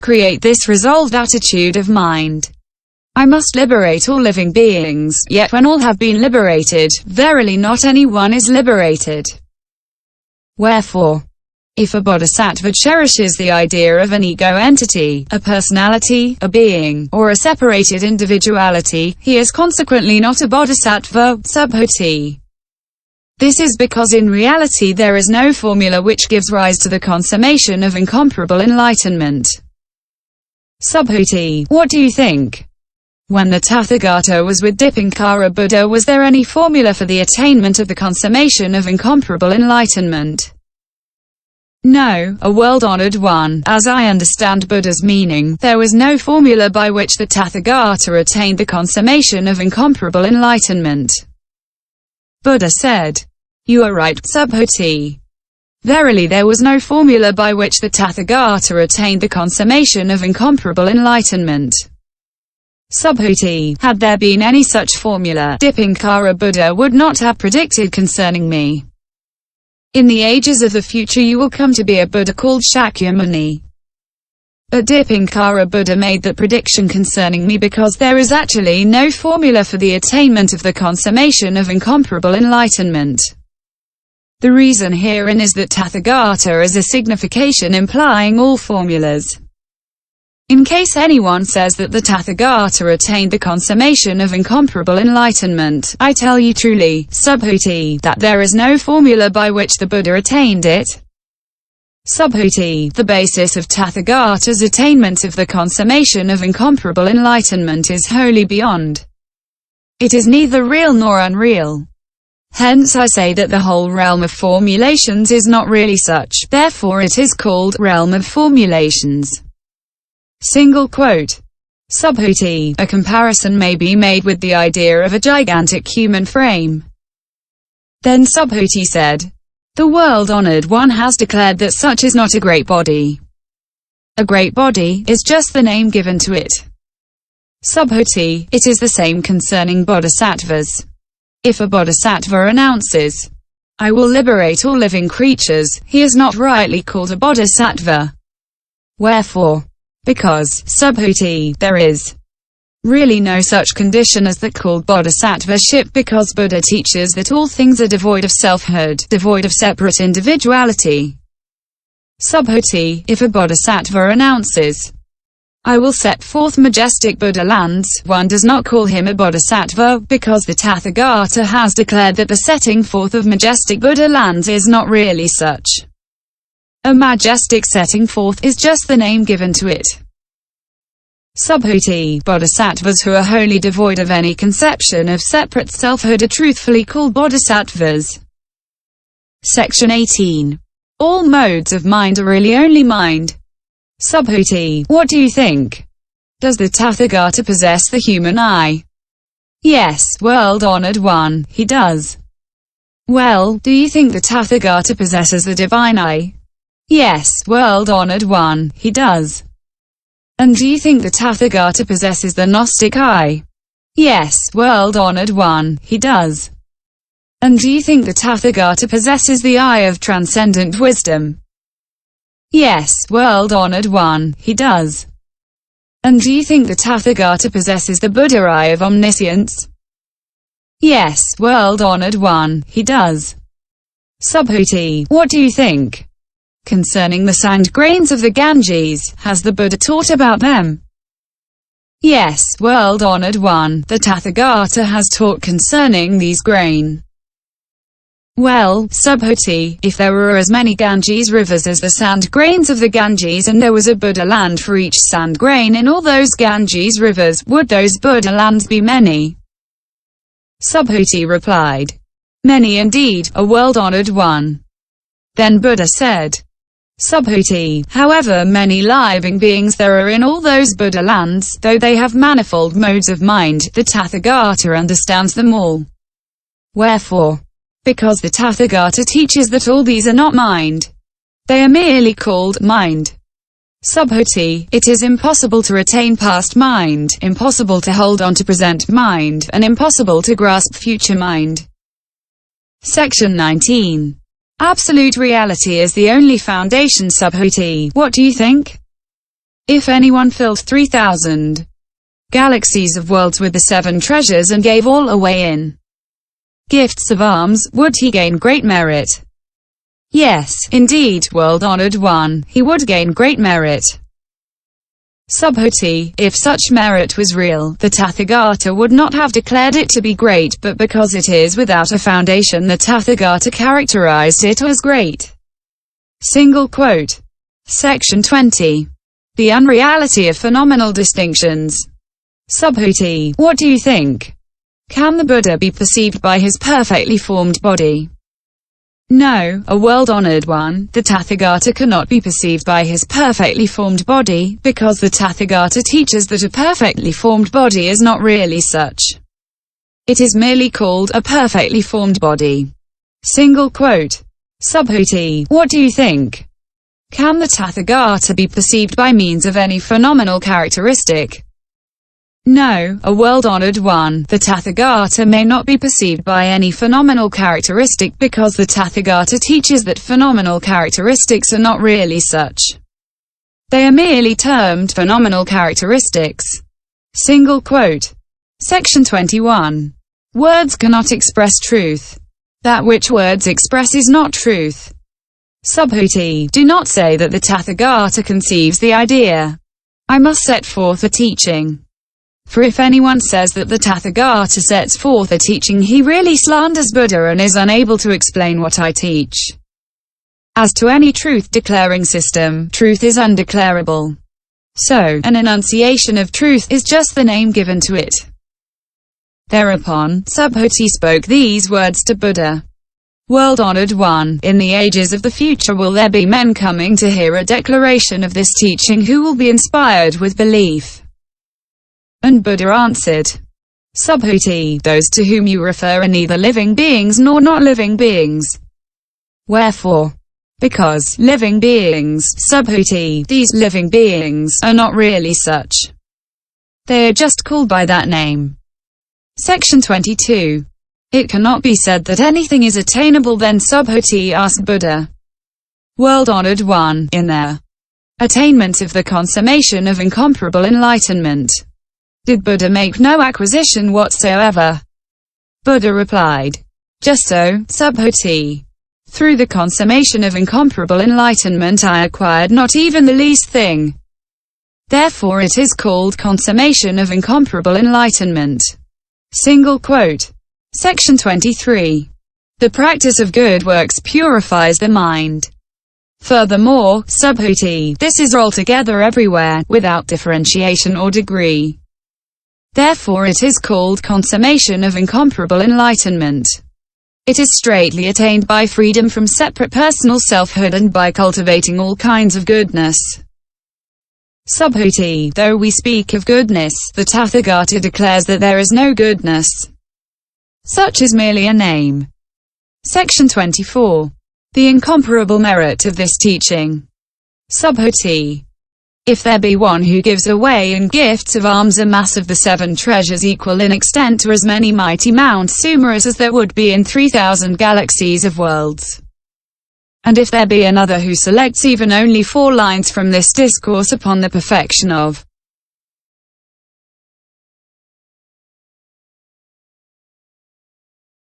Create this resolved attitude of mind. I must liberate all living beings, yet when all have been liberated, verily not anyone is liberated. Wherefore, if a bodhisattva cherishes the idea of an ego entity, a personality, a being, or a separated individuality, he is consequently not a bodhisattva, Subhuti. This is because in reality there is no formula which gives rise to the consummation of incomparable enlightenment. Subhuti, what do you think? When the Tathagata was with Dîpankara Buddha, was there any formula for the attainment of the consummation of incomparable enlightenment? No, a world-honored one. As I understand Buddha's meaning, there was no formula by which the Tathagata attained the consummation of incomparable enlightenment. Buddha said, "You are right, Subhuti. Verily there was no formula by which the Tathagata attained the consummation of incomparable enlightenment." Subhuti, had there been any such formula, Dîpankara Buddha would not have predicted concerning me. In the ages of the future you will come to be a Buddha called Shakyamuni. But Dîpankara Buddha made that prediction concerning me because there is actually no formula for the attainment of the consummation of incomparable enlightenment. The reason herein is that Tathagata is a signification implying all formulas. In case anyone says that the Tathagata attained the consummation of incomparable enlightenment, I tell you truly, Subhuti, that there is no formula by which the Buddha attained it. Subhuti, the basis of Tathagata's attainment of the consummation of incomparable enlightenment is wholly beyond. It is neither real nor unreal. Hence I say that the whole realm of formulations is not really such, therefore it is called realm of formulations. Single quote. Subhuti, a comparison may be made with the idea of a gigantic human frame. Then Subhuti said, "The world-honored one has declared that such is not a great body. A great body is just the name given to it." Subhuti, it is the same concerning bodhisattvas. If a bodhisattva announces, "I will liberate all living creatures," he is not rightly called a bodhisattva. Wherefore? Because, Subhuti, there is really no such condition as that called bodhisattva-ship, because Buddha teaches that all things are devoid of selfhood, devoid of separate individuality. Subhuti, if a bodhisattva announces, "I will set forth majestic Buddha lands," one does not call him a bodhisattva, because the Tathagata has declared that the setting forth of majestic Buddha lands is not really such. A majestic setting forth is just the name given to it. Subhuti, bodhisattvas who are wholly devoid of any conception of separate selfhood are truthfully called bodhisattvas. Section 18. All modes of mind are really only mind. Subhuti, what do you think? Does the Tathagata possess the human eye? Yes, world-honored one, he does. Well, do you think the Tathagata possesses the divine eye? Yes, world-honored one, he does. And do you think the Tathagata possesses the Gnostic eye? Yes, world-honored one, he does. And do you think the Tathagata possesses the eye of transcendent wisdom? Yes, world-honored one, he does. And do you think the Tathagata possesses the Buddha eye of omniscience? Yes, world-honored one, he does. Subhuti, what do you think? Concerning the sand grains of the Ganges, has the Buddha taught about them? Yes, world-honored one, the Tathagata has taught concerning these grain. Well, Subhuti, if there were as many Ganges rivers as the sand grains of the Ganges, and there was a Buddha land for each sand grain in all those Ganges rivers, would those Buddha lands be many? Subhuti replied, "Many indeed, a world-honored one." Then Buddha said, "Subhuti, however many living beings there are in all those Buddha lands, though they have manifold modes of mind, the Tathagata understands them all. Wherefore? Because the Tathagata teaches that all these are not mind. They are merely called mind. Subhuti, it is impossible to retain past mind, impossible to hold on to present mind, and impossible to grasp future mind." Section 19. Absolute reality is the only foundation. Subhuti, what do you think? If anyone filled 3,000 galaxies of worlds with the 7 treasures and gave all away in gifts of alms, would he gain great merit? Yes, indeed, world-honored one, he would gain great merit. Subhuti, if such merit was real, the Tathagata would not have declared it to be great, but because it is without a foundation, the Tathagata characterized it as great. Single quote. Section 20. The unreality of phenomenal distinctions. Subhuti, what do you think? Can the Buddha be perceived by his perfectly formed body? No, a world-honored one, the Tathagata cannot be perceived by his perfectly formed body, because the Tathagata teaches that a perfectly formed body is not really such. It is merely called a perfectly formed body. Single quote. Subhuti, what do you think? Can the Tathagata be perceived by means of any phenomenal characteristic? No, a world-honored one, the Tathagata may not be perceived by any phenomenal characteristic because the Tathagata teaches that phenomenal characteristics are not really such. They are merely termed phenomenal characteristics. Single quote. Section 21. Words cannot express truth. That which words express is not truth. Subhuti, do not say that the Tathagata conceives the idea. I must set forth a teaching. For if anyone says that the Tathagata sets forth a teaching, he really slanders Buddha and is unable to explain what I teach. As to any truth-declaring system, truth is undeclarable. So, an enunciation of truth is just the name given to it. Thereupon, Subhuti spoke these words to Buddha. World-honored one, in the ages of the future will there be men coming to hear a declaration of this teaching who will be inspired with belief? And Buddha answered, Subhuti, those to whom you refer are neither living beings nor not living beings. Wherefore? Because living beings, Subhuti, these living beings, are not really such. They are just called by that name. Section 22. It cannot be said that anything is attainable. Then Subhuti asked Buddha, World-honored one, in their attainment of the consummation of incomparable enlightenment, did Buddha make no acquisition whatsoever? Buddha replied, just so, Subhuti. Through the consummation of incomparable enlightenment I acquired not even the least thing. Therefore it is called consummation of incomparable enlightenment. Single quote. Section 23. The practice of good works purifies the mind. Furthermore, Subhuti, this is altogether everywhere, without differentiation or degree. Therefore it is called consummation of incomparable enlightenment. It is straightly attained by freedom from separate personal selfhood and by cultivating all kinds of goodness. Subhuti, though we speak of goodness, the Tathagata declares that there is no goodness. Such is merely a name. Section 24. The incomparable merit of this teaching. Subhuti. If there be one who gives away in gifts of alms a mass of the 7 treasures equal in extent to as many mighty Mount Sumeras as there would be in 3,000 galaxies of worlds. And if there be another who selects even only 4 lines from this discourse upon the perfection of